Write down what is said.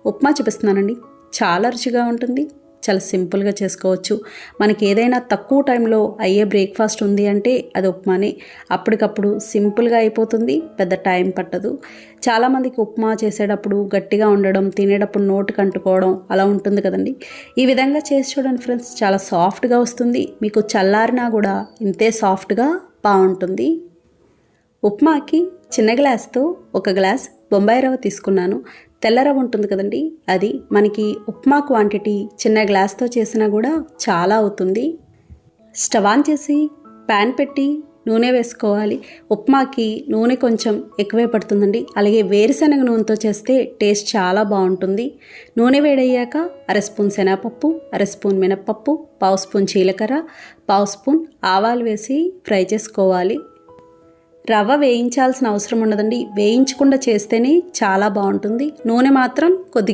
ఉప్మా చూపిస్తున్నానండి. చాలా రుచిగా ఉంటుంది, చాలా సింపుల్గా చేసుకోవచ్చు. మనకి ఏదైనా తక్కువ టైంలో అయ్యే బ్రేక్ఫాస్ట్ ఉంది అంటే అది ఉప్మానే. అప్పటికప్పుడు సింపుల్గా అయిపోతుంది, పెద్ద టైం పట్టదు. చాలామందికి ఉప్మా చేసేటప్పుడు గట్టిగా ఉండడం, తినేటప్పుడు నోటికి అంటుకోవడం అలా ఉంటుంది కదండి. ఈ విధంగా చేసి చూడండి ఫ్రెండ్స్, చాలా సాఫ్ట్గా వస్తుంది. మీకు చల్లారినా కూడా ఇంతే సాఫ్ట్గా బాగుంటుంది. ఉప్మాకి చిన్న గ్లాస్తో 1 గ్లాస్ బొంబాయి రవ్వ తీసుకున్నాను. తెల్ల రవ్వ ఉంటుంది కదండి, అది మనకి ఉప్మా క్వాంటిటీ చిన్న గ్లాస్తో చేసినా కూడా చాలా అవుతుంది. స్టవ్ ఆన్ చేసి ప్యాన్ పెట్టి నూనె వేసుకోవాలి. ఉప్మాకి నూనె కొంచెం ఎక్కువే పడుతుందండి. అలాగే వేరుశనగ నూనెతో చేస్తే టేస్ట్ చాలా బాగుంటుంది. నూనె వేడయ్యాక 1/2 స్పూన్ శనగపప్పు, 1/2 స్పూన్ మినప్పప్పు, 1/2 స్పూన్ జీలకర్ర, 1/2 స్పూన్ ఆవాలు వేసి ఫ్రై చేసుకోవాలి. రవ్వ వేయించాల్సిన అవసరం ఉండదండి, వేయించకుండా చేస్తేనే చాలా బాగుంటుంది. నూనె మాత్రం కొద్ది